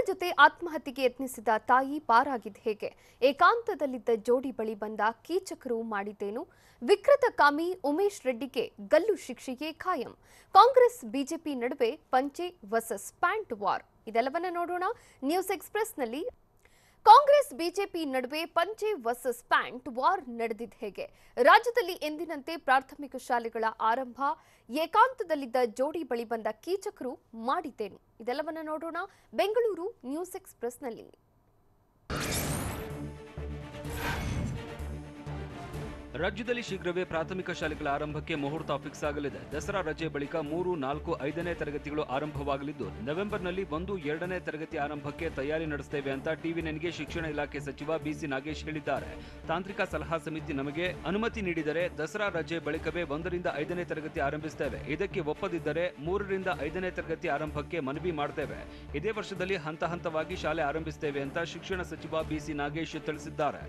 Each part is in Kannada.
ಜೊತೆ ಆತ್ಮಹತ್ಯೆಗೆ ಯತ್ನಿಸಿದ ತಾಯಿ ಪಾರಾಗಿದ್ದು ಹೇಗೆ? ಏಕಾಂತದಲ್ಲಿದ್ದ ಜೋಡಿ ಬಳಿ ಬಂದ ಕೀಚಕರು ಮಾಡಿದ್ದೇನು? ವಿಕೃತ ಕಾಮಿ ಉಮೇಶ್ ರೆಡ್ಡಿಗೆ ಗಲ್ಲು ಶಿಕ್ಷೆಯೇ ಖಾಯಂ. ಕಾಂಗ್ರೆಸ್ ಬಿಜೆಪಿ ನಡುವೆ ಪಂಚೆ ವರ್ಸಸ್ ಪ್ಯಾಂಟ್ ವಾರ್. ಇದೆಲ್ಲವನ್ನ ನೋಡೋಣ ನ್ಯೂಸ್ ಎಕ್ಸ್‌ಪ್ರೆಸ್‌ನಲ್ಲಿ. ಕಾಂಗ್ರೆಸ್ ಬಿಜೆಪಿ ನಡುವೆ ಪಂಚೆ ವರ್ಸಸ್ ಪ್ಯಾಂಟ್ ವಾರ್ ನಡೆದಿದ್ದು ಹೇಗೆ? ರಾಜ್ಯದಲ್ಲಿ ಎಂದಿನಂತೆ ಪ್ರಾಥಮಿಕ ಶಾಲೆಗಳ ಆರಂಭ. ಏಕಾಂತದಲ್ಲಿದ್ದ ಜೋಡಿ ಬಳಿ ಬಂದ ಕೀಚಕರು ಮಾಡಿದ್ದೇನು? ಇದೆಲ್ಲವನ್ನ ನೋಡೋಣ ಬೆಂಗಳೂರು ನ್ಯೂಸ್ ಎಕ್ಸ್‌ಪ್ರೆಸ್‌ನಲ್ಲಿ. ರಾಜ್ಯದಲ್ಲಿ ಶೀಘ್ರವೇ ಪ್ರಾಥಮಿಕ ಶಾಲೆಗಳ ಆರಂಭಕ್ಕೆ ಮುಹೂರ್ತ ಫಿಕ್ಸ್ ಆಗಲಿದೆ. ದಸರಾ ರಜೆ ಬಳಿಕ 3, 4, 5ನೇ ತರಗತಿಗಳು ಆರಂಭವಾಗಲಿದ್ದು ನವೆಂಬರ್ನಲ್ಲಿ 1, 2ನೇ ತರಗತಿ ಆರಂಭಕ್ಕೆ ತಯಾರಿ ನಡೆಸುತ್ತೇವೆ ಅಂತ ಟಿವಿ9ಗೆ ಶಿಕ್ಷಣ ಇಲಾಖೆ ಸಚಿವ ಬಿಸಿ ನಾಗೇಶ್ ಹೇಳಿದ್ದಾರೆ. ತಾಂತ್ರಿಕ ಸಲಹಾ ಸಮಿತಿ ನಮಗೆ ಅನುಮತಿ ನೀಡಿದರೆ ದಸರಾ ರಜೆ ಬಳಿಕವೇ 1 ರಿಂದ 5ನೇ ತರಗತಿ ಆರಂಭಿಸುತ್ತೇವೆ. ಇದಕ್ಕೆ ಒಪ್ಪದಿದ್ದರೆ 3 ರಿಂದ 5ನೇ ತರಗತಿ ಆರಂಭಕ್ಕೆ ಮನವಿ ಮಾಡ್ತೇವೆ. ಇದೇ ವರ್ಷದಲ್ಲಿ ಹಂತ ಹಂತವಾಗಿ ಶಾಲೆ ಆರಂಭಿಸುತ್ತೇವೆ ಅಂತ ಶಿಕ್ಷಣ ಸಚಿವ ಬಿಸಿ ನಾಗೇಶ್ ತಿಳಿಸಿದ್ದಾರೆ.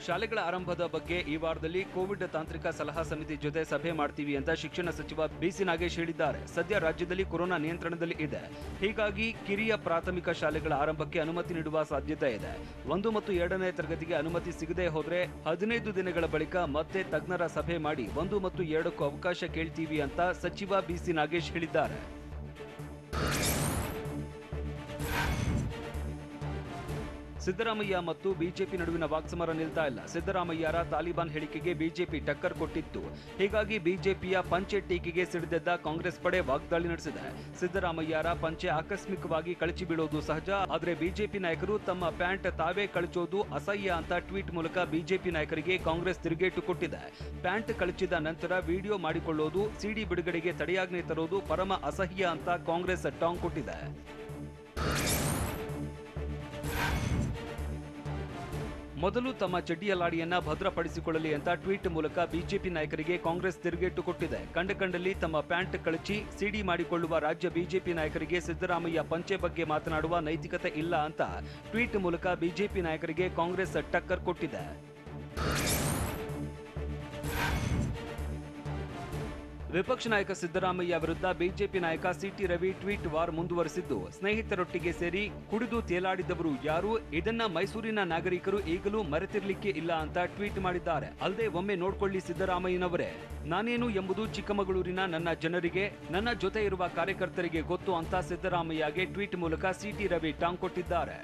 ಶಾಲೆಗಳ ಆರಂಭದ ಬಗ್ಗೆ ಈ ವಾರದಲ್ಲಿ ಕೋವಿಡ್ ತಾಂತ್ರಿಕ ಸಲಹಾ ಸಮಿತಿ ಜೊತೆ ಸಭೆ ಮಾಡ್ತೀವಿ ಅಂತ ಶಿಕ್ಷಣ ಸಚಿವ ಬಿಸಿ ನಾಗೇಶ್ ಹೇಳಿದ್ದಾರೆ. ಸದ್ಯ ರಾಜ್ಯದಲ್ಲಿ ಕೊರೋನಾ ನಿಯಂತ್ರಣದಲ್ಲಿ ಇದೆ. ಹೀಗಾಗಿ ಕಿರಿಯ ಪ್ರಾಥಮಿಕ ಶಾಲೆಗಳ ಆರಂಭಕ್ಕೆ ಅನುಮತಿ ನೀಡುವ ಸಾಧ್ಯತೆ ಇದೆ. 1 ಮತ್ತು 2ನೇ ತರಗತಿಗೆ ಅನುಮತಿ ಸಿಗದೆ ಹೋದ್ರೆ 15 ದಿನಗಳ ಬಳಿಕ ಮತ್ತೆ ತಜ್ಞರ ಸಭೆ ಮಾಡಿ 1 ಮತ್ತು 2ಕ್ಕೂ ಅವಕಾಶ ಕೇಳ್ತೀವಿ ಅಂತ ಸಚಿವ ಬಿಸಿ ನಾಗೇಶ್ ಹೇಳಿದ್ದಾರೆ. ಸಿದ್ದರಾಮಯ್ಯ ಮತ್ತು ಬಿಜೆಪಿ ನಡುವಿನ ವಾಕ್ಸಮರ ನಿಲ್ತಾ ಇಲ್ಲ. ಸಿದ್ದರಾಮಯ್ಯರ ತಾಲಿಬಾನ್ ಹೇಳಿಕೆಗೆ ಬಿಜೆಪಿ ಟಕ್ಕರ್ ಕೊಟ್ಟಿತ್ತು. ಹೀಗಾಗಿ ಬಿಜೆಪಿಯ ಪಂಚೆ ಟೀಕೆಗೆ ಸಿಡಿದೆದ್ದ ಕಾಂಗ್ರೆಸ್ ಪಡೆ ವಾಗ್ದಾಳಿ ನಡೆಸಿದೆ. ಸಿದ್ದರಾಮಯ್ಯರ ಪಂಚೆ ಆಕಸ್ಮಿಕವಾಗಿ ಕಳಚಿ ಬೀಳೋದು ಸಹಜ, ಆದರೆ ಬಿಜೆಪಿ ನಾಯಕರು ತಮ್ಮ ಪ್ಯಾಂಟ್ ತಾವೇ ಕಳಚೋದು ಅಸಹ್ಯ ಅಂತ ಟ್ವೀಟ್ ಮೂಲಕ ಬಿಜೆಪಿ ನಾಯಕರಿಗೆ ಕಾಂಗ್ರೆಸ್ ತಿರುಗೇಟು ಕೊಟ್ಟಿದೆ. ಪ್ಯಾಂಟ್ ಕಳಚಿದ ನಂತರ ವಿಡಿಯೋ ಮಾಡಿಕೊಳ್ಳೋದು, ಸಿಡಿ ಬಿಡುಗಡೆಗೆ ತಡೆಯಾಜ್ಞೆ ತರೋದು ಪರಮ ಅಸಹ್ಯ ಅಂತ ಕಾಂಗ್ರೆಸ್ ಟಾಂಗ್ ಕೊಟ್ಟಿದೆ. ಮೊದಲು ತಮ್ಮ ಚಡ್ಡಿಯ ಲಾಡಿಯನ್ನ ಭದ್ರಪಡಿಸಿಕೊಳ್ಳಲಿ ಅಂತ ಟ್ವೀಟ್ ಮೂಲಕ ಬಿಜೆಪಿ ನಾಯಕರಿಗೆ ಕಾಂಗ್ರೆಸ್ ತಿರುಗೇಟು ಕೊಟ್ಟಿದೆ. ಕಂಡಲ್ಲಿ ತಮ್ಮ ಪ್ಯಾಂಟ್ ಕಳಚಿ ಸಿಡಿ ಮಾಡಿಕೊಳ್ಳುವ ರಾಜ್ಯ ಬಿಜೆಪಿ ನಾಯಕರಿಗೆ ಸಿದ್ದರಾಮಯ್ಯ ಪಂಚೆ ಬಗ್ಗೆ ಮಾತನಾಡುವ ನೈತಿಕತೆ ಇಲ್ಲ ಅಂತ ಟ್ವೀಟ್ ಮೂಲಕ ಬಿಜೆಪಿ ನಾಯಕರಿಗೆ ಕಾಂಗ್ರೆಸ್ ಟಕ್ಕರ್ ಕೊಟ್ಟಿದೆ. ವಿಪಕ್ಷ ನಾಯಕ ಸಿದ್ದರಾಮಯ್ಯ ವಿರುದ್ಧ ಬಿಜೆಪಿ ನಾಯಕ ಸಿಟಿ ರವಿ ಟ್ವೀಟ್ ವಾರ್ ಮುಂದುವರೆಸಿದ್ದು, ಸ್ನೇಹಿತರೊಟ್ಟಿಗೆ ಸೇರಿ ಕುಡಿದು ತೇಲಾಡಿದವರು ಯಾರು? ಇದನ್ನ ಮೈಸೂರಿನ ನಾಗರಿಕರು ಈಗಲೂ ಮರೆತಿರ್ಲಿಕ್ಕೆ ಇಲ್ಲ ಅಂತ ಟ್ವೀಟ್ ಮಾಡಿದ್ದಾರೆ. ಅಲ್ಲದೆ ಒಮ್ಮೆ ನೋಡ್ಕೊಳ್ಳಿ ಸಿದ್ದರಾಮಯ್ಯನವರೇ, ನಾನೇನು ಎಂಬುದು ಚಿಕ್ಕಮಗಳೂರಿನ ನನ್ನ ಜನರಿಗೆ, ನನ್ನ ಜೊತೆ ಇರುವ ಕಾರ್ಯಕರ್ತರಿಗೆ ಗೊತ್ತು ಅಂತ ಸಿದ್ದರಾಮಯ್ಯಗೆ ಟ್ವೀಟ್ ಮೂಲಕ ಸಿಟಿ ರವಿ ಟಾಂಗ್ ಕೊಟ್ಟಿದ್ದಾರೆ.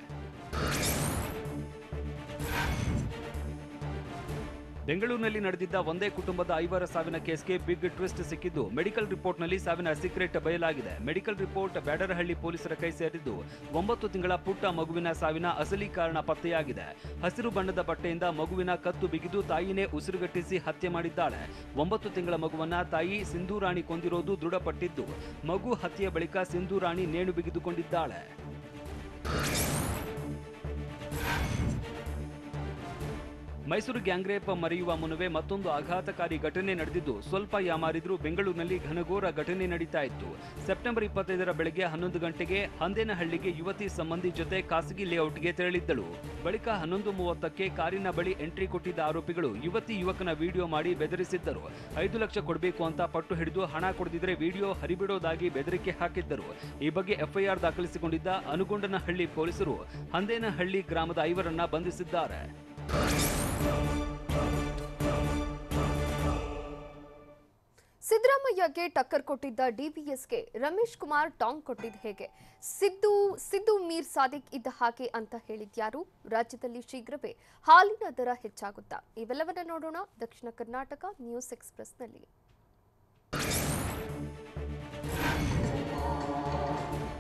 ಬೆಂಗಳೂರಿನಲ್ಲಿ ನಡೆದಿದ್ದ ಒಂದೇ ಕುಟುಂಬದ 5 ಸಾವಿನ ಕೇಸ್ಗೆ ಬಿಗ್ ಟ್ವಿಸ್ಟ್ ಸಿಕ್ಕಿದ್ದು, ಮೆಡಿಕಲ್ ರಿಪೋರ್ಟ್ನಲ್ಲಿ ಸಾವಿನ ಸೀಕ್ರೆಟ್ ಬಯಲಾಗಿದೆ. ಮೆಡಿಕಲ್ ರಿಪೋರ್ಟ್ ಬ್ಯಾಡರಹಳ್ಳಿ ಪೊಲೀಸರ ಕೈ ಸೇರಿದ್ದು 9 ತಿಂಗಳ ಪುಟ್ಟ ಮಗುವಿನ ಸಾವಿನ ಅಸಲಿ ಕಾರಣ ಪತ್ತೆಯಾಗಿದೆ. ಹಸಿರು ಬಣ್ಣದ ಬಟ್ಟೆಯಿಂದ ಮಗುವಿನ ಕತ್ತು ಬಿಗಿದು ತಾಯಿನೇ ಉಸಿರುಗಟ್ಟಿಸಿ ಹತ್ಯೆ ಮಾಡಿದ್ದಾಳೆ. 9 ತಿಂಗಳ ಮಗುವನ್ನ ತಾಯಿ ಸಿಂಧೂರಾಣಿ ಕೊಂದಿರೋದು ದೃಢಪಟ್ಟಿದ್ದು, ಮಗು ಹತ್ಯೆಯ ಬಳಿಕ ಸಿಂಧೂರಾಣಿ ನೇಣು ಬಿಗಿದುಕೊಂಡಿದ್ದಾಳೆ. ಮೈಸೂರು ಗ್ಯಾಂಗ್ ರೇಪ್ ಮರೆಯುವ ಮುನ್ನವೇ ಮತ್ತೊಂದು ಆಘಾತಕಾರಿ ಘಟನೆ ನಡೆದಿದ್ದು, ಸ್ವಲ್ಪ ಯಾಮಾರಿದ್ರೂ ಬೆಂಗಳೂರಿನಲ್ಲಿ ಘನಘೋರ ಘಟನೆ ನಡೀತಾ ಇತ್ತು. ಸೆಪ್ಟೆಂಬರ್ 25ರ ಬೆಳಗ್ಗೆ 11 ಗಂಟೆಗೆ ಹಂದೇನಹಳ್ಳಿಗೆ ಯುವತಿ ಸಂಬಂಧಿ ಜೊತೆ ಖಾಸಗಿ ಲೇಔಟ್ಗೆ ತೆರಳಿದ್ದಳು. ಬಳಿಕ 11:30ಕ್ಕೆ ಕಾರಿನ ಬಳಿ ಎಂಟ್ರಿ ಕೊಟ್ಟಿದ್ದ ಆರೋಪಿಗಳು ಯುವಕನ ವಿಡಿಯೋ ಮಾಡಿ ಬೆದರಿಸಿದ್ದರು. 5 ಲಕ್ಷ ಕೊಡಬೇಕು ಅಂತ ಪಟ್ಟು ಹಿಡಿದು ಹಣ ಕೊಡದಿದ್ರೆ ವಿಡಿಯೋ ಹರಿಬಿಡೋದಾಗಿ ಬೆದರಿಕೆ ಹಾಕಿದ್ದರು. ಈ ಬಗ್ಗೆ ಎಫ್ಐಆರ್ ದಾಖಲಿಸಿಕೊಂಡಿದ್ದ ಅನುಗೊಂಡನಹಳ್ಳಿ ಪೊಲೀಸರು ಹಂದೇನಹಳ್ಳಿ ಗ್ರಾಮದ 5ರನ್ನ ಬಂಧಿಸಿದ್ದಾರೆ. ಸಿದ್ದರಾಮಯ್ಯಗೆ ಟಕ್ಕರ್ ಕೊಟ್ಟಿದ್ದ ಡಿವಿಎಸ್ಗೆ ರಮೇಶ್ ಕುಮಾರ್ ಟಾಂಗ್ ಕೊಟ್ಟಿದ್ದು ಹೇಗೆ? ಸಿದ್ದು ಮೀರ್ ಸಾದಿಕ್ ಇದ್ದ ಹಾಗೆ ಅಂತ ಹೇಳಿದ್ಯಾರು? ರಾಜ್ಯದಲ್ಲಿ ಶೀಘ್ರವೇ ಹಾಲಿನ ದರ ಹೆಚ್ಚಾಗುತ್ತಾ? ಇವೆಲ್ಲವನ್ನ ನೋಡೋಣ ದಕ್ಷಿಣ ಕರ್ನಾಟಕ ನ್ಯೂಸ್ ಎಕ್ಸ್‌ಪ್ರೆಸ್‌ನಲ್ಲಿ.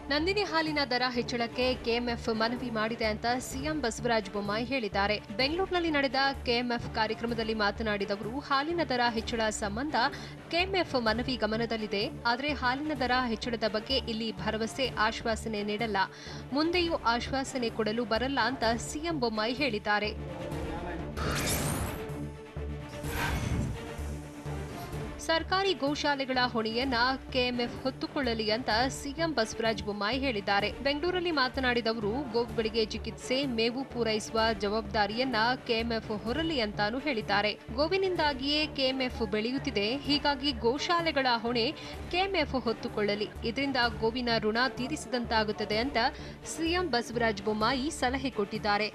ನಂದಿನಿ ಹಾಲಿನ ದರ ಹೆಚ್ಚಳಕ್ಕೆ ಕೆಎಂಎಫ್ ಮನವಿ ಮಾಡಿದೆ ಅಂತ ಸಿಎಂ ಬಸವರಾಜ ಬೊಮ್ಮಾಯಿ ಹೇಳಿದ್ದಾರೆ. ಬೆಂಗಳೂರಿನಲ್ಲಿ ನಡೆದ ಕೆಎಂಎಫ್ ಕಾರ್ಯಕ್ರಮದಲ್ಲಿ ಮಾತನಾಡಿದ ಅವರು, ಹಾಲಿನ ದರ ಹೆಚ್ಚಳ ಸಂಬಂಧ ಕೆಎಂಎಫ್ ಮನವಿ ಗಮನದಲ್ಲಿದೆ. ಆದರೆ ಹಾಲಿನ ದರ ಹೆಚ್ಚಳದ ಬಗ್ಗೆ ಇಲ್ಲಿ ಭರವಸೆ, ಆಶ್ವಾಸನೆ ನೀಡಲ್ಲ, ಮುಂದೆಯೂ ಆಶ್ವಾಸನೆ ಕೊಡಲು ಬರಲ್ಲ ಅಂತ ಸಿಎಂ ಬೊಮ್ಮಾಯಿ ಹೇಳಿದ್ದಾರೆ. ಸರ್ಕಾರಿ ಗೋಶಾಲೆಗಳ ಹೊಣೆಯನ್ನ ಕೆಎಂಎಫ್ ಹೊತ್ತುಕೊಳ್ಳಲಿ ಅಂತ ಸಿಎಂ ಬಸವರಾಜ ಬೊಮ್ಮಾಯಿ ಹೇಳಿದ್ದಾರೆ. ಬೆಂಗಳೂರಲ್ಲಿ ಮಾತನಾಡಿದ ಅವರು, ಗೋವುಗಳಿಗೆ ಚಿಕಿತ್ಸೆ, ಮೇವು ಪೂರೈಸುವ ಜವಾಬ್ದಾರಿಯನ್ನ ಕೆಎಂಎಫ್ ಹೊರಲಿ ಅಂತಾನೂ ಹೇಳಿದ್ದಾರೆ. ಗೋವಿನಿಂದಾಗಿಯೇ ಕೆಎಂಎಫ್ ಬೆಳೆಯುತ್ತಿದೆ, ಹೀಗಾಗಿ ಗೋಶಾಲೆಗಳ ಹೊಣೆ ಕೆಎಂಎಫ್ ಹೊತ್ತುಕೊಳ್ಳಲಿ. ಇದರಿಂದ ಗೋವಿನ ಋಣ ತೀರಿಸಿದಂತಾಗುತ್ತದೆ ಅಂತ ಸಿಎಂ ಬಸವರಾಜ ಬೊಮ್ಮಾಯಿ ಸಲಹೆ ಕೊಟ್ಟಿದ್ದಾರೆ.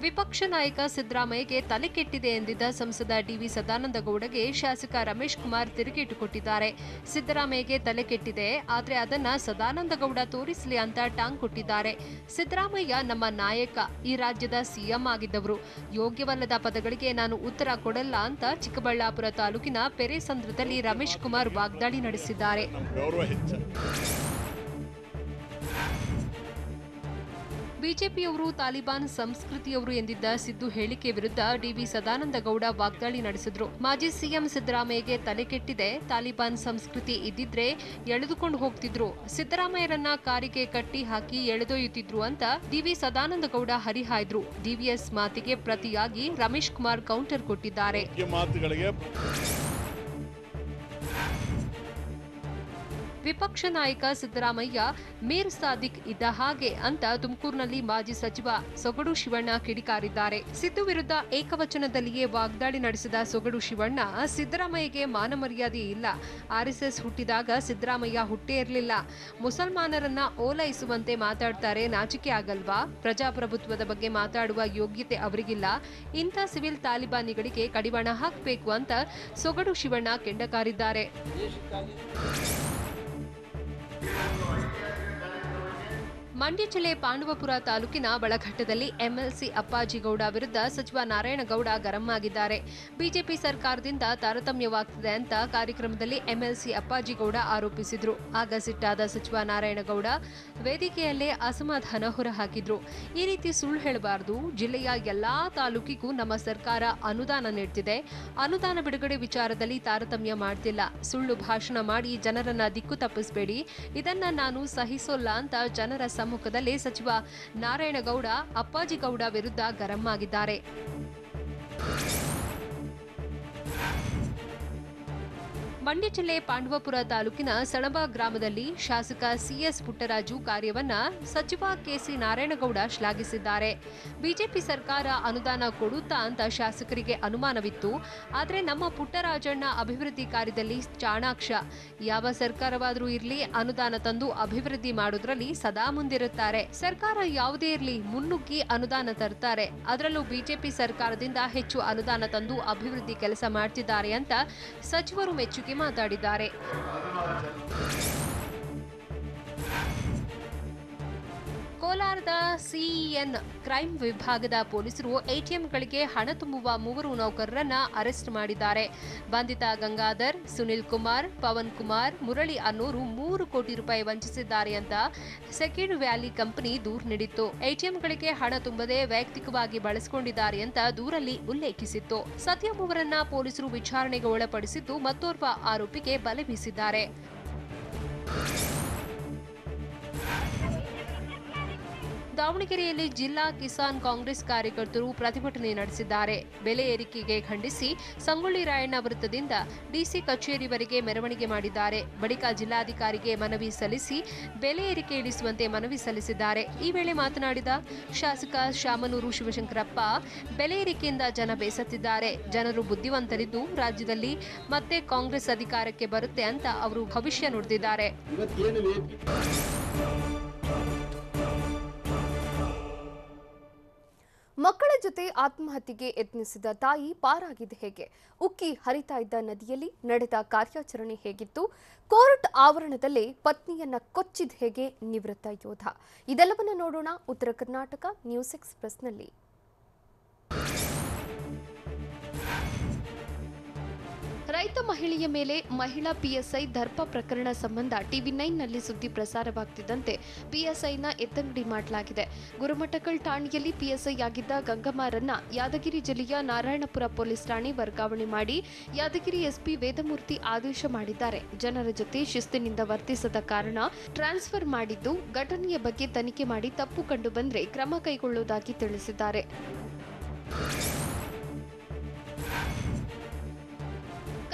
ವಿಪಕ್ಷ ನಾಯಕ ಸಿದ್ದರಾಮಯ್ಯಗೆ ತಲೆ ಕೆಟ್ಟಿದೆ ಎಂದಿದ್ದ ಸಂಸದ ಡಿವಿ ಸದಾನಂದಗೌಡಗೆ ಶಾಸಕ ರಮೇಶ್ ಕುಮಾರ್ ತಿರುಗೇಟು ಕೊಟ್ಟಿದ್ದಾರೆ. ಸಿದ್ದರಾಮಯ್ಯಗೆ ತಲೆ ಕೆಟ್ಟಿದೆ, ಆದ್ರೆ ಅದನ್ನ ಸದಾನಂದಗೌಡ ತೋರಿಸಲಿ ಅಂತ ಟಾಂಗ್ ಕೊಟ್ಟಿದ್ದಾರೆ. ಸಿದ್ದರಾಮಯ್ಯ ನಮ್ಮ ನಾಯಕ, ಈ ರಾಜ್ಯದ ಸಿಎಂ ಆಗಿದ್ದವರು. ಯೋಗ್ಯವಲ್ಲದ ಪದಗಳಿಗೆ ನಾನು ಉತ್ತರ ಕೊಡಲ್ಲ ಅಂತ ಚಿಕ್ಕಬಳ್ಳಾಪುರ ತಾಲೂಕಿನ ಪೆರೇಸಂದ್ರದಲ್ಲಿ ರಮೇಶ್ ಕುಮಾರ್ ವಾಗ್ದಾಳಿ ನಡೆಸಿದ್ದಾರೆ. ಬಿಜೆಪಿಯವರು ತಾಲಿಬಾನ್ ಸಂಸ್ಕೃತಿಯವರು ಎಂದಿದ್ದ ಸಿದ್ದು ಹೇಳಿಕೆ ವಿರುದ್ಧ ಡಿವಿ ಸದಾನಂದಗೌಡ ವಾಗ್ದಾಳಿ ನಡೆಸಿದ್ರು. ಮಾಜಿ ಸಿಎಂ ಸಿದ್ದರಾಮಯ್ಯಗೆ ತಲೆ ಕೆಟ್ಟಿದೆ, ತಾಲಿಬಾನ್ ಸಂಸ್ಕೃತಿ ಇದ್ದಿದ್ರೆ ಎಳೆದುಕೊಂಡು ಹೋಗ್ತಿದ್ರು, ಸಿದ್ದರಾಮಯ್ಯರನ್ನ ಕಾರಿಗೆ ಕಟ್ಟಿ ಹಾಕಿ ಎಳೆದೊಯ್ಯುತ್ತಿದ್ರು ಅಂತ ಡಿವಿ ಸದಾನಂದಗೌಡ ಹರಿಹಾಯ್ದ್ರು. ಡಿವಿಎಸ್ ಮಾತಿಗೆ ಪ್ರತಿಯಾಗಿ ರಮೇಶ್ ಕುಮಾರ್ ಕೌಂಟರ್ ಕೊಟ್ಟಿದ್ದಾರೆ. ವಿಪಕ್ಷ ನಾಯಕ ಸಿದ್ದರಾಮಯ್ಯ ಮೀರ್ ಸಾದಿಕ್ ಇದ್ದ ಹಾಗೆ ಅಂತ ತುಮಕೂರಿನಲ್ಲಿ ಮಾಜಿ ಸಚಿವ ಸೊಗಡು ಶಿವಣ್ಣ ಕಿಡಿಕಾರಿದ್ದಾರೆ. ಸಿದ್ದು ವಿರುದ್ಧ ಏಕವಚನದಲ್ಲಿಯೇ ವಾಗ್ದಾಳಿ ನಡೆಸಿದ ಸೊಗಡು ಶಿವಣ್ಣ, ಸಿದ್ದರಾಮಯ್ಯಗೆ ಮಾನಮರ್ಯಾದೆ ಇಲ್ಲ, ಆರ್ಎಸ್ಎಸ್ ಹುಟ್ಟಿದಾಗ ಸಿದ್ದರಾಮಯ್ಯ ಹುಟ್ಟೇ ಇರಲಿಲ್ಲ, ಮುಸಲ್ಮಾನರನ್ನ ಓಲೈಸುವಂತೆ ಮಾತಾಡ್ತಾರೆ, ನಾಚಿಕೆ ಆಗಲ್ವಾ? ಪ್ರಜಾಪ್ರಭುತ್ವದ ಬಗ್ಗೆ ಮಾತಾಡುವ ಯೋಗ್ಯತೆ ಅವರಿಗಿಲ್ಲ, ಇಂಥ ಸಿವಿಲ್ ತಾಲಿಬಾನಿಗಳಿಗೆ ಕಡಿವಾಣ ಹಾಕಬೇಕು ಅಂತ ಸೊಗಡು ಶಿವಣ್ಣ ಕೆಂಡಕಾರಿದ್ದಾರೆ. ಮಂಡ್ಯ ಜಿಲ್ಲೆ ಪಾಂಡವಪುರ ತಾಲೂಕಿನ ಬಳಘಟ್ಟದಲ್ಲಿ ಎಂಎಲ್ಸಿ ಅಪ್ಪಾಜಿಗೌಡ ವಿರುದ್ಧ ಸಚಿವ ನಾರಾಯಣಗೌಡ ಗರಂ ಆಗಿದ್ದಾರೆ. ಬಿಜೆಪಿ ಸರ್ಕಾರದಿಂದ ತಾರತಮ್ಯವಾಗ್ತಿದೆ ಅಂತ ಕಾರ್ಯಕ್ರಮದಲ್ಲಿ ಎಂಎಲ್ಸಿ ಅಪ್ಪಾಜಿಗೌಡ ಆರೋಪಿಸಿದ್ರು. ಆಗ ಸಿಟ್ಟಾದ ಸಚಿವ ನಾರಾಯಣಗೌಡ ವೇದಿಕೆಯಲ್ಲೇ ಅಸಮಾಧಾನ ಹೊರಹಾಕಿದ್ರು. ಈ ರೀತಿ ಸುಳ್ಳು ಹೇಳಬಾರದು, ಜಿಲ್ಲೆಯ ಎಲ್ಲಾ ತಾಲೂಕಿಗೂ ನಮ್ಮ ಸರ್ಕಾರ ಅನುದಾನ ನೀಡ್ತಿದೆ, ಅನುದಾನ ಬಿಡುಗಡೆ ವಿಚಾರದಲ್ಲಿ ತಾರತಮ್ಯ ಮಾಡ್ತಿಲ್ಲ, ಸುಳ್ಳು ಭಾಷಣ ಮಾಡಿ ಜನರನ್ನ ದಿಕ್ಕು ತಪ್ಪಿಸಬೇಡಿ, ಇದನ್ನ ನಾನು ಸಹಿಸೋಲ್ಲ ಅಂತ ಜನರ ಮುಖದಲ್ಲಿ ಸಚಿವ ನಾರಾಯಣಗೌಡ ಅಪ್ಪಾಜಿಗೌಡ ವಿರುದ್ಧ ಗರಂ ಆಗಿದ್ದಾರೆ. ಮಂಡ್ಯ ಜಿಲ್ಲೆ ಪಾಂಡವಪುರ ತಾಲೂಕಿನ ಸಣಬ ಗ್ರಾಮದಲ್ಲಿ ಶಾಸಕ ಸಿಎಸ್ ಪುಟ್ಟರಾಜು ಕಾರ್ಯವನ್ನ ಸಚಿವ ಕೆಸಿ ನಾರಾಯಣಗೌಡ ಶ್ಲಾಘಿಸಿದ್ದಾರೆ. ಬಿಜೆಪಿ ಸರ್ಕಾರ ಅನುದಾನ ಕೊಡುತ್ತಾ ಅಂತ ಶಾಸಕರಿಗೆ ಅನುಮಾನವಿತ್ತು, ಆದರೆ ನಮ್ಮ ಪುಟ್ಟರಾಜಣ್ಣ ಅಭಿವೃದ್ಧಿ ಕಾರ್ಯದಲ್ಲಿ ಚಾಣಾಕ್ಷ, ಯಾವ ಸರ್ಕಾರವಾದರೂ ಇರಲಿ ಅನುದಾನ ತಂದು ಅಭಿವೃದ್ಧಿ ಮಾಡೋದ್ರಲ್ಲಿ ಸದಾ ಮುಂದಿರುತ್ತಾರೆ. ಸರ್ಕಾರ ಯಾವುದೇ ಇರಲಿ ಮುನ್ನುಗ್ಗಿ ಅನುದಾನ ತರ್ತಾರೆ, ಅದರಲ್ಲೂ ಬಿಜೆಪಿ ಸರ್ಕಾರದಿಂದ ಹೆಚ್ಚು ಅನುದಾನ ತಂದು ಅಭಿವೃದ್ಧಿ ಕೆಲಸ ಮಾಡ್ತಿದ್ದಾರೆ ಅಂತ ಸಚಿವರು ಮೆಚ್ಚುಗೆ ಮಾತಾಡಿದ್ದಾರೆ. ಕೋಲಾರದ ಸಿಇಎನ್ ಕ್ರೈಂ ವಿಭಾಗದ ಪೊಲೀಸರು ಎಟಿಎಂಗಳಿಗೆ ಹಣ ತುಂಬುವ 3 ನೌಕರರನ್ನ ಅರೆಸ್ಟ್ ಮಾಡಿದ್ದಾರೆ. ಬಂಧಿತ ಗಂಗಾಧರ್, ಸುನಿಲ್ ಕುಮಾರ್, ಪವನ್ ಕುಮಾರ್, ಮುರಳಿ ಅನ್ನೋರು 3 ಕೋಟಿ ರೂಪಾಯಿ ವಂಚಿಸಿದ್ದಾರೆ ಅಂತ ಸೆಕೆಂಡ್ ವ್ಯಾಲಿ ಕಂಪನಿ ದೂರು ನೀಡಿತ್ತು. ಎಟಿಎಂಗಳಿಗೆ ಹಣ ತುಂಬದೆ ವೈಯಕ್ತಿಕವಾಗಿ ಬಳಸಿಕೊಂಡಿದ್ದಾರೆ ಅಂತ ದೂರಲ್ಲಿ ಉಲ್ಲೇಖಿಸಿತ್ತು. ಸದ್ಯ ಮೂವರನ್ನ ಪೊಲೀಸರು ವಿಚಾರಣೆಗೆ ಒಳಪಡಿಸಿದ್ದು ಮತ್ತೋರ್ವ ಆರೋಪಿಗೆ ಬಲೆ ಬೀಸಿದ್ದಾರೆ. ದಾವಣಗೆರೆಯಲ್ಲಿ ಜಿಲ್ಲಾ ಕಿಸಾನ್ ಕಾಂಗ್ರೆಸ್ ಕಾರ್ಯಕರ್ತರು ಪ್ರತಿಭಟನೆ ನಡೆಸಿದ್ದಾರೆ. ಬೆಲೆ ಏರಿಕೆಗೆ ಖಂಡಿಸಿ ಸಂಗೊಳ್ಳಿ ರಾಯಣ್ಣ ವೃತ್ತದಿಂದ ಡಿಸಿ ಕಚೇರಿವರೆಗೆ ಮೆರವಣಿಗೆ ಮಾಡಿದ್ದಾರೆ. ಬಳಿಕ ಜಿಲ್ಲಾಧಿಕಾರಿಗೆ ಮನವಿ ಸಲ್ಲಿಸಿ ಬೆಲೆ ಏರಿಕೆ ಇಳಿಸುವಂತೆ ಮನವಿ ಸಲ್ಲಿಸಿದ್ದಾರೆ. ಈ ವೇಳೆ ಮಾತನಾಡಿದ ಶಾಸಕ ಶಾಮನೂರು ಶಿವಶಂಕರಪ್ಪ, ಬೆಲೆ ಏರಿಕೆಯಿಂದ ಜನ ಬೇಸತ್ತಿದ್ದಾರೆ, ಜನರು ಬುದ್ಧಿವಂತರಿದ್ದು ರಾಜ್ಯದಲ್ಲಿ ಮತ್ತೆ ಕಾಂಗ್ರೆಸ್ ಅಧಿಕಾರಕ್ಕೆ ಬರುತ್ತೆ ಅಂತ ಅವರು ಭವಿಷ್ಯ ನುಡಿದಿದ್ದಾರೆ. ಮಕ್ಕಳ ಜೊತೆ ಆತ್ಮಹತ್ಯೆಗೆ ಯತ್ನಿಸಿದ ತಾಯಿ ಪಾರಾಗಿದೆ ಹೇಗೆ? ಉಕ್ಕಿ ಹರಿತಾ ಇದ್ದ ನದಿಯಲ್ಲಿ ನಡೆದ ಕಾರ್ಯಾಚರಣೆ ಹೇಗಿತ್ತು? ಕೋರ್ಟ್ ಆವರಣದಲ್ಲೇ ಪತ್ನಿಯನ್ನ ಕೊಚ್ಚಿದ ಹೇಗೆ ನಿವೃತ್ತ ಯೋಧ? ಇದೆಲ್ಲವನ್ನ ನೋಡೋಣ ಉತ್ತರ ಕರ್ನಾಟಕ ನ್ಯೂಸ್ ಎಕ್ಸ್‌ಪ್ರೆಸ್‌ನಲ್ಲಿ. ರೈತ ಮಹಿಳೆಯ ಮೇಲೆ ಮಹಿಳಾ ಪಿಎಸ್ಐ ದರ್ಪ ಪ್ರಕರಣ ಸಂಬಂಧ ಟಿವಿ9ನಲ್ಲಿ ಸುದ್ದಿ ಪ್ರಸಾರವಾಗ್ತಿದ್ದಂತೆ ಪಿಎಸ್ಐನ ಎತ್ತಂಗಡಿ ಮಾಡಲಾಗಿದೆ. ಗುರುಮಠಕಲ್ ಠಾಣೆಯಲ್ಲಿ ಪಿಎಸ್ಐ ಆಗಿದ್ದ ಗಂಗಮ್ಮರನ್ನ ಯಾದಗಿರಿ ಜಿಲ್ಲೆಯ ನಾರಾಯಣಪುರ ಪೊಲೀಸ್ ಠಾಣೆ ವರ್ಗಾವಣೆ ಮಾಡಿ ಯಾದಗಿರಿ ಎಸ್ಪಿ ವೇದಮೂರ್ತಿ ಆದೇಶ ಮಾಡಿದ್ದಾರೆ. ಜನರ ಜೊತೆ ಶಿಸ್ತಿನಿಂದ ವರ್ತಿಸದ ಕಾರಣ ಟ್ರಾನ್ಸ್ಫರ್ ಮಾಡಿದ್ದು, ಘಟನೆಯ ಬಗ್ಗೆ ತನಿಖೆ ಮಾಡಿ ತಪ್ಪು ಕಂಡು ಬಂದ್ರೆ ಕ್ರಮ ಕೈಗೊಳ್ಳುವುದಾಗಿ ತಿಳಿಸಿದ್ದಾರೆ.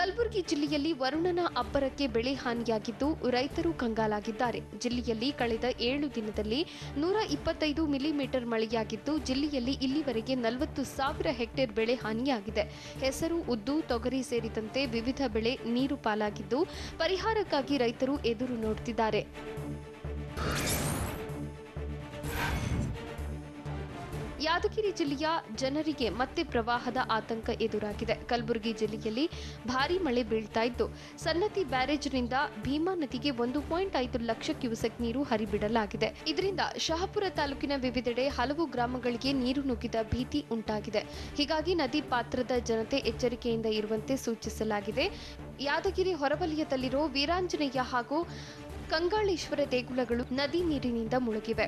ಕಲಬುರಗಿ ಜಿಲ್ಲೆಯಲ್ಲಿ ವರುಣನ ಅಬ್ಬರಕ್ಕೆ ಬೆಳೆ ಹಾನಿಯಾಗಿದ್ದು ರೈತರು ಕಂಗಾಲಾಗಿದ್ದಾರೆ. ಜಿಲ್ಲೆಯಲ್ಲಿ ಕಳೆದ 7 ದಿನದಲ್ಲಿ 125 ಮಿಲಿಮೀಟರ್ ಮಳೆಯಾಗಿದ್ದು ಜಿಲ್ಲೆಯಲ್ಲಿ ಇಲ್ಲಿವರೆಗೆ 40,000 ಹೆಕ್ಟೇರ್ ಬೆಳೆ ಹಾನಿಯಾಗಿದೆ. ಹೆಸರು, ಉದ್ದು, ತೊಗರಿ ಸೇರಿದಂತೆ ವಿವಿಧ ಬೆಳೆ ನೀರು ಪಾಲಾಗಿದ್ದು ಪರಿಹಾರಕ್ಕಾಗಿ ರೈತರು ಎದುರು ನೋಡುತ್ತಿದ್ದಾರೆ. ಯಾದಗಿರಿ ಜಿಲ್ಲೆಯ ಜನರಿಗೆ ಮತ್ತೆ ಪ್ರವಾಹದ ಆತಂಕ ಎದುರಾಗಿದೆ. ಕಲಬುರಗಿ ಜಿಲ್ಲೆಯಲ್ಲಿ ಭಾರೀ ಮಳೆ ಬೀಳ್ತಾ ಇದ್ದು ಸನ್ನತಿ ಬ್ಯಾರೇಜ್ನಿಂದ ಭೀಮಾ ನದಿಗೆ 1.5 ಲಕ್ಷ ಕ್ಯೂಸೆಕ್ ನೀರು ಹರಿಬಿಡಲಾಗಿದೆ. ಇದರಿಂದ ಶಹಾಪುರ ತಾಲೂಕಿನ ವಿವಿಧೆಡೆ ಹಲವು ಗ್ರಾಮಗಳಿಗೆ ನೀರು ನುಗ್ಗಿದ ಭೀತಿ ಉಂಟಾಗಿದೆ. ಹೀಗಾಗಿ ನದಿ ಪಾತ್ರದ ಜನತೆ ಎಚ್ಚರಿಕೆಯಿಂದ ಇರುವಂತೆ ಸೂಚಿಸಲಾಗಿದೆ. ಯಾದಗಿರಿ ಹೊರವಲಯದಲ್ಲಿರೋ ವೀರಾಂಜನೇಯ ಹಾಗೂ ಕಂಗಾಳೇಶ್ವರ ದೇಗುಲಗಳು ನದಿ ನೀರಿನಿಂದ ಮುಳುಗಿವೆ.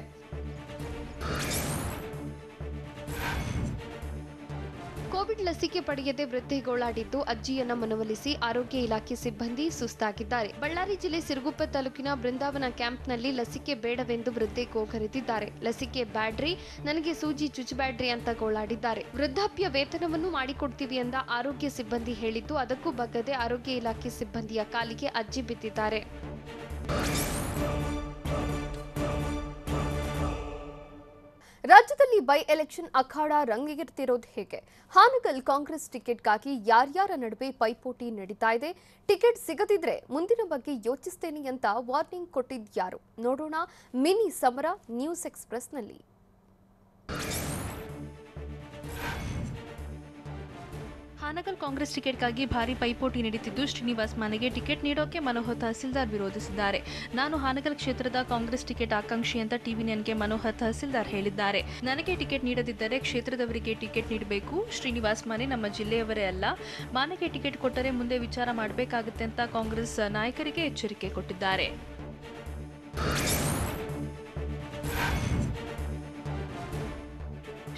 ಕೋವಿಡ್ ಲಸಿಕೆ ಪಡೆಯದೆ ವೃದ್ಧೆ ಗೋಳಾಡಿದ್ದು ಅಜ್ಜಿಯನ್ನ ಮನವೊಲಿಸಿ ಆರೋಗ್ಯ ಇಲಾಖೆ ಸಿಬ್ಬಂದಿ ಸುಸ್ತಾಗಿದ್ದಾರೆ. ಬಳ್ಳಾರಿ ಜಿಲ್ಲೆ ಸಿರುಗುಪ್ಪ ತಾಲೂಕಿನ ಬೃಂದಾವನ ಕ್ಯಾಂಪ್ನಲ್ಲಿ ಲಸಿಕೆ ಬೇಡವೆಂದು ವೃದ್ಧೆ ಗೋಗರೆದಿದ್ದಾರೆ. ಲಸಿಕೆ ಬ್ಯಾಡ್ರಿ, ನನಗೆ ಸೂಜಿ ಚುಚ್ಚಬ್ಯಾಡ್ರಿ ಅಂತ ಗೋಳಾಡಿದ್ದಾರೆ. ವೃದ್ಧಾಪ್ಯ ವೇತನವನ್ನು ಮಾಡಿಕೊಡ್ತೀವಿ ಎಂದ ಆರೋಗ್ಯ ಸಿಬ್ಬಂದಿ ಹೇಳಿದ್ದು ಅದಕ್ಕೂ ಬಗ್ಗದೆ ಆರೋಗ್ಯ ಇಲಾಖೆ ಸಿಬ್ಬಂದಿಯ ಕಾಲಿಗೆ ಅಜ್ಜಿ ಬಿದ್ದಿದ್ದಾರೆ. ರಾಜ್ಯದಲ್ಲಿ ಬೈ ಎಲೆಕ್ಷನ್ ಅಖಾಡ ರಂಗೇರುತ್ತಿರೋದು ಹೇಗೆ? ಹಾನಗಲ್ ಕಾಂಗ್ರೆಸ್ ಟಿಕೆಟ್ಗಾಗಿ ಯಾರ್ಯಾರ ನಡುವೆ ಪೈಪೋಟಿ ನಡೀತಾ ಇದೆ? ಟಿಕೆಟ್ ಸಿಗದಿದ್ರೆ ಮುಂದಿನ ಬಗ್ಗೆ ಯೋಚಿಸ್ತೇನೆ ಅಂತ ವಾರ್ನಿಂಗ್ ಕೊಟ್ಟಿದ್ಯಾರು? ನೋಡೋಣ ಮಿನಿ ಸಮರ ನ್ಯೂಸ್ ಎಕ್ಸ್‌ಪ್ರೆಸ್‌ನಲ್ಲಿ. ಹಾನಗಲ್ ಕಾಂಗ್ರೆಸ್ ಟಿಕೆಟ್ಗಾಗಿ ಭಾರಿ ಪೈಪೋಟಿ ನಡೀತಿದ್ದು ಶ್ರೀನಿವಾಸ್ ಮಾನೆಗೆ ಟಿಕೆಟ್ ನೀಡೋಕೆ ಮನೋಹರ್ ತಹಸೀಲ್ದಾರ್ ವಿರೋಧಿಸಿದ್ದಾರೆ. ನಾನು ಹಾನಗಲ್ ಕ್ಷೇತ್ರದ ಕಾಂಗ್ರೆಸ್ ಟಿಕೆಟ್ ಆಕಾಂಕ್ಷಿ ಅಂತ ಟಿವಿ9ಗೆ ಮನೋಹರ್ ತಹಸೀಲ್ದಾರ್ ಹೇಳಿದ್ದಾರೆ. ನನಗೆ ಟಿಕೆಟ್ ನೀಡದಿದ್ದರೆ ಕ್ಷೇತ್ರದವರಿಗೆ ಟಿಕೆಟ್ ನೀಡಬೇಕು. ಶ್ರೀನಿವಾಸ್ ಮಾನೆ ನಮ್ಮ ಜಿಲ್ಲೆಯವರೇ ಅಲ್ಲ. ಮಾನೆಗೆ ಟಿಕೆಟ್ ಕೊಟ್ಟರೆ ಮುಂದೆ ವಿಚಾರ ಮಾಡಬೇಕಾಗುತ್ತೆ ಅಂತ ಕಾಂಗ್ರೆಸ್ ನಾಯಕರಿಗೆ ಎಚ್ಚರಿಕೆ ಕೊಟ್ಟಿದ್ದಾರೆ.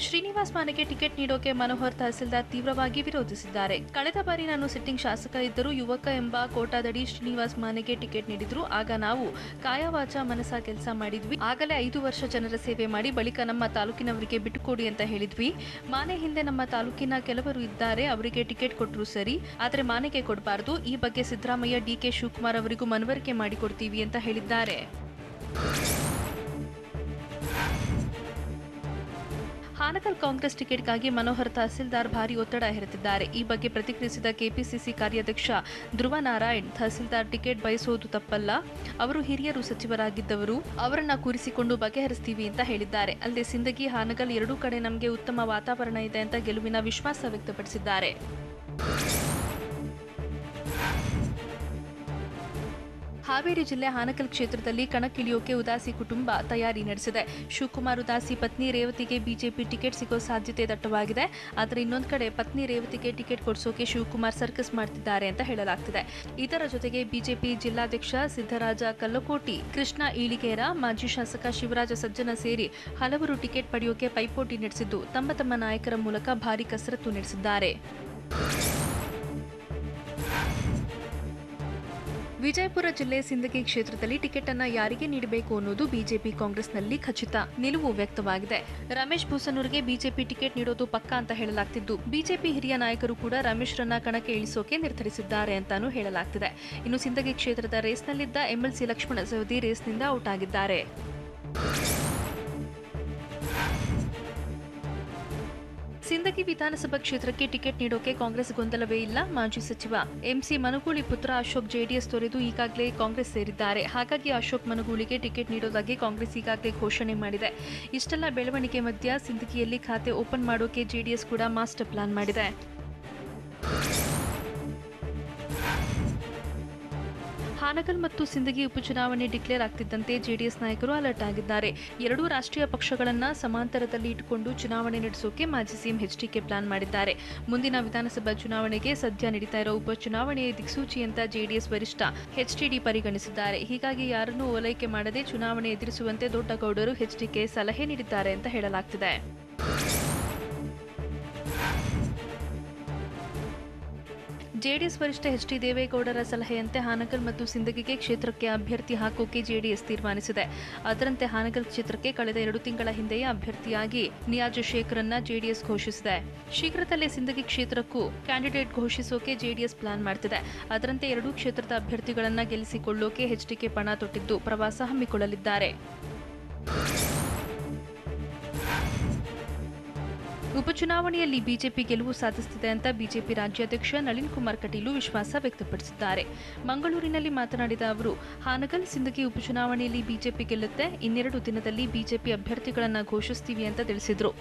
ಶ್ರೀನಿವಾಸ್ ಮಾನೆಗೆ ಟಿಕೆಟ್ ನೀಡೋಕೆ ಮನೋಹರ್ ತಹಸೀಲ್ದಾರ್ ತೀವ್ರವಾಗಿ ವಿರೋಧಿಸಿದ್ದಾರೆ. ಕಳೆದ ಬಾರಿ ನಾನು ಸಿಟ್ಟಿಂಗ್ ಶಾಸಕ ಇದ್ದರೂ ಯುವಕ ಎಂಬ ಕೋಟಾದಡಿ ಶ್ರೀನಿವಾಸ್ ಮಾನೆಗೆ ಟಿಕೆಟ್ ನೀಡಿದ್ರು. ಆಗ ನಾವು ಕಾಯವಾಚ ಮನಸ ಕೆಲಸ ಮಾಡಿದ್ವಿ. ಆಗಲೇ 5 ವರ್ಷ ಜನರ ಸೇವೆ ಮಾಡಿ ಬಳಿಕ ನಮ್ಮ ತಾಲೂಕಿನವರಿಗೆ ಬಿಟ್ಟುಕೊಡಿ ಅಂತ ಹೇಳಿದ್ವಿ. ಮಾನೆ ಹಿಂದೆ ನಮ್ಮ ತಾಲೂಕಿನ ಕೆಲವರು ಇದ್ದಾರೆ, ಅವರಿಗೆ ಟಿಕೆಟ್ ಕೊಟ್ಟರು ಸರಿ, ಆದರೆ ಮಾನೆಗೆ ಕೊಡಬಾರದು. ಈ ಬಗ್ಗೆ ಸಿದ್ದರಾಮಯ್ಯ, ಡಿಕೆ ಶಿವಕುಮಾರ್ ಅವರಿಗೂ ಮನವರಿಕೆ ಮಾಡಿಕೊಡ್ತೀವಿ ಅಂತ ಹೇಳಿದ್ದಾರೆ. ಹಾನಗಲ್ ಕಾಂಗ್ರೆಸ್ ಟಿಕೆಟ್ಗಾಗಿ ಮನೋಹರ್ ತಹಸೀಲ್ದಾರ್ ಭಾರಿ ಒತ್ತಡ ಹೇರುತ್ತಿದ್ದಾರೆ. ಈ ಬಗ್ಗೆ ಪ್ರತಿಕ್ರಿಯಿಸಿದ ಕೆಪಿಸಿಸಿ ಕಾರ್ಯಾಧ್ಯಕ್ಷ ಧ್ರುವ ನಾರಾಯಣ್, ತಹಸೀಲ್ದಾರ್ ಟಿಕೆಟ್ ಬಯಸೋದು ತಪ್ಪಲ್ಲ, ಅವರು ಹಿರಿಯರು ಸಚಿವರಾಗಿದ್ದವರು, ಅವರನ್ನ ಕೂರಿಸಿಕೊಂಡು ಬಗೆಹರಿಸ್ತೀವಿ ಅಂತ ಹೇಳಿದ್ದಾರೆ. ಅಲ್ಲದೆ ಸಿಂದಗಿ, ಹಾನಗಲ್ ಎರಡೂ ಕಡೆ ನಮಗೆ ಉತ್ತಮ ವಾತಾವರಣ ಇದೆ ಅಂತ ಗೆಲುವಿನ ವಿಶ್ವಾಸ ವ್ಯಕ್ತಪಡಿಸಿದ್ದಾರೆ. ಹಾವೇರಿ ಜಿಲ್ಲೆ ಹಾನಗಲ್ ಕ್ಷೇತ್ರದಲ್ಲಿ ಕಣಕ್ಕಿಳಿಯೋಕೆ ಉದಾಸಿ ಕುಟುಂಬ ತಯಾರಿ ನಡೆಸಿದೆ. ಶಿವಕುಮಾರ್ ಉದಾಸಿ ಪತ್ನಿ ರೇವತಿಗೆ ಬಿಜೆಪಿ ಟಿಕೆಟ್ ಸಿಗೋ ಸಾಧ್ಯತೆ ದಟ್ಟವಾಗಿದೆ. ಆದರೆ ಇನ್ನೊಂದು ಕಡೆ ಪತ್ನಿ ರೇವತಿಗೆ ಟಿಕೆಟ್ ಕೊಡಿಸೋಕೆ ಶಿವಕುಮಾರ್ ಸರ್ಕಸ್ ಮಾಡ್ತಿದ್ದಾರೆ ಅಂತ ಹೇಳಲಾಗ್ತಿದೆ. ಇದರ ಜೊತೆಗೆ ಬಿಜೆಪಿ ಜಿಲ್ಲಾಧ್ಯಕ್ಷ ಸಿದ್ದರಾಜ ಕಲ್ಲಕೋಟಿ, ಕೃಷ್ಣ ಈಳಿಗೇರ, ಮಾಜಿ ಶಾಸಕ ಶಿವರಾಜ ಸಜ್ಜನ ಸೇರಿ ಹಲವರು ಟಿಕೆಟ್ ಪಡೆಯೋಕೆ ಪೈಪೋಟಿ ನಡೆಸಿದ್ದು ತಮ್ಮ ತಮ್ಮ ನಾಯಕರ ಮೂಲಕ ಭಾರಿ ಕಸರತ್ತು ನಡೆಸಿದ್ದಾರೆ. ವಿಜಯಪುರ ಜಿಲ್ಲೆ ಸಿಂದಗಿ ಕ್ಷೇತ್ರದಲ್ಲಿ ಟಿಕೆಟ್ ಅನ್ನ ಯಾರಿಗೆ ನೀಡಬೇಕು ಅನ್ನೋದು ಬಿಜೆಪಿ ಕಾಂಗ್ರೆಸ್ನಲ್ಲಿ ಖಚಿತ ನಿಲುವು ವ್ಯಕ್ತವಾಗಿದೆ. ರಮೇಶ್ ಬೂಸನೂರಿಗೆ ಬಿಜೆಪಿ ಟಿಕೆಟ್ ನೀಡೋದು ಪಕ್ಕಾ ಅಂತ ಹೇಳಲಾಗ್ತಿದ್ದು ಬಿಜೆಪಿ ಹಿರಿಯ ನಾಯಕರು ಕೂಡ ರಮೇಶ್ರನ್ನ ಕಣಕ್ಕೆ ಇಳಿಸೋಕೆ ನಿರ್ಧರಿಸಿದ್ದಾರೆ ಅಂತಾನೂ ಹೇಳಲಾಗ್ತಿದೆ. ಇನ್ನು ಸಿಂದಗಿ ಕ್ಷೇತ್ರದ ರೇಸ್ನಲ್ಲಿದ್ದ ಎಂಎಲ್ಸಿ ಲಕ್ಷ್ಮಣ ಸವದಿ ರೇಸ್ನಿಂದ ಔಟ್ ಆಗಿದ್ದಾರೆ. ಸಿಂದಗಿ ವಿಧಾನಸಭಾ ಕ್ಷೇತ್ರಕ್ಕೆ ಟಿಕೆಟ್ ನೀಡೋಕೆ ಕಾಂಗ್ರೆಸ್ ಗೊಂದಲವೇ ಇಲ್ಲ. ಮಾಜಿ ಸಚಿವ ಎಂಸಿ ಮನಗೂಳಿ ಪುತ್ರ ಅಶೋಕ್ ಜೆಡಿಎಸ್ ತೊರೆದು ಈಗಾಗಲೇ ಕಾಂಗ್ರೆಸ್ ಸೇರಿದ್ದಾರೆ. ಹಾಗಾಗಿ ಅಶೋಕ್ ಮನಗೂಳಿಗೆ ಟಿಕೆಟ್ ನೀಡೋದಾಗಿ ಕಾಂಗ್ರೆಸ್ ಈಗಾಗಲೇ ಘೋಷಣೆ ಮಾಡಿದೆ. ಇಷ್ಟೆಲ್ಲ ಬೆಳವಣಿಗೆ ಮಧ್ಯ ಸಿಂದಗಿಯಲ್ಲಿ ಖಾತೆ ಓಪನ್ ಮಾಡೋಕೆ ಜೆಡಿಎಸ್ ಕೂಡ ಮಾಸ್ಟರ್ ಪ್ಲಾನ್ ಮಾಡಿದೆ. ಹಾನಗಲ್ ಮತ್ತು ಸಿಂದಗಿ ಉಪಚುನಾವಣೆ ಡಿಕ್ಲೇರ್ ಆಗ್ತಿದ್ದಂತೆ ಜೆಡಿಎಸ್ ನಾಯಕರು ಅಲರ್ಟ್ ಆಗಿದ್ದಾರೆ. ಎರಡೂ ರಾಷ್ಟ್ರೀಯ ಪಕ್ಷಗಳನ್ನ ಸಮಾಂತರದಲ್ಲಿ ಇಟ್ಟುಕೊಂಡು ಚುನಾವಣೆ ನಡೆಸೋಕೆ ಮಾಜಿ ಸಿಎಂ ಎಚ್ಡಿಕೆ ಪ್ಲಾನ್ ಮಾಡಿದ್ದಾರೆ. ಮುಂದಿನ ವಿಧಾನಸಭಾ ಚುನಾವಣೆಗೆ ಸದ್ಯ ನಡೀತಾ ಇರೋ ಉಪಚುನಾವಣೆಯ ದಿಕ್ಸೂಚಿ ಅಂತ ಜೆಡಿಎಸ್ ವರಿಷ್ಠ ಎಚ್ಡಿಡಿ ಪರಿಗಣಿಸಿದ್ದಾರೆ. ಹೀಗಾಗಿ ಯಾರನ್ನೂ ಓಲೈಕೆ ಮಾಡದೆ ಚುನಾವಣೆ ಎದುರಿಸುವಂತೆ ದೊಡ್ಡಗೌಡರು ಎಚ್ಡಿಕೆ ಸಲಹೆ ನೀಡಿದ್ದಾರೆ ಅಂತ ಹೇಳಲಾಗ್ತಿದೆ. ಜೆಡಿಎಸ್ ವರಿಷ್ಠ ಎಚ್.ಡಿ. ದೇವೇಗೌಡರ ಸಲಹೆಯಂತೆ ಹಾನಗಲ್ ಮತ್ತು ಸಿಂದಗಿಗೆ ಕ್ಷೇತ್ರಕ್ಕೆ ಅಭ್ಯರ್ಥಿ ಹಾಕೋಕೆ ಜೆಡಿಎಸ್ ತೀರ್ಮಾನಿಸಿದೆ. ಅದರಂತೆ ಹಾನಗಲ್ ಕ್ಷೇತ್ರಕ್ಕೆ ಕಳೆದ 2 ತಿಂಗಳ ಹಿಂದೆಯೇ ಅಭ್ಯರ್ಥಿಯಾಗಿ ನಿಯಾಜ್ ಶೇಖ್ರನ್ನ ಜೆಡಿಎಸ್ ಘೋಷಿಸಿದೆ. ಶೀಘ್ರದಲ್ಲೇ ಸಿಂದಗಿ ಕ್ಷೇತ್ರಕ್ಕೂ ಕ್ಯಾಂಡಿಡೇಟ್ ಘೋಷಿಸೋಕೆ ಜೆಡಿಎಸ್ ಪ್ಲಾನ್ ಮಾಡ್ತಿದೆ. ಅದರಂತೆ 2 ಕ್ಷೇತ್ರದ ಅಭ್ಯರ್ಥಿಗಳನ್ನ ಗೆಲ್ಲಿಸಿಕೊಳ್ಳೋಕೆ ಎಚ್ಡಿಕೆ ಪಣ ತೊಟ್ಟಿದ್ದು ಪ್ರವಾಸ ಹಮ್ಮಿಕೊಳ್ಳಲಿದ್ದಾರೆ. ಉಪಚುನಾವಣೆಯಲ್ಲಿ ಬಿಜೆಪಿ ಗೆಲುವು ಸಾಧಿಸುತ್ತಿದೆ ಅಂತ ಬಿಜೆಪಿ ರಾಜ್ಯಾಧ್ಯಕ್ಷ ನಳಿನ್ ಕುಮಾರ್ ಕಟೀಲು ವಿಶ್ವಾಸ ವ್ಯಕ್ತಪಡಿಸಿದ್ದಾರೆ. ಮಂಗಳೂರಿನಲ್ಲಿ ಮಾತನಾಡಿದ ಅವರು, ಹಾನಗಲ್ ಸಿಂದಗಿ ಉಪಚುನಾವಣೆಯಲ್ಲಿ ಬಿಜೆಪಿ ಗೆಲ್ಲುತ್ತೆ, ಇನ್ನೆರಡು ದಿನದಲ್ಲಿ ಬಿಜೆಪಿ ಅಭ್ಯರ್ಥಿಗಳನ್ನು ಘೋಷಿಸ್ತೀವಿ ಅಂತ ತಿಳಿಸಿದರು.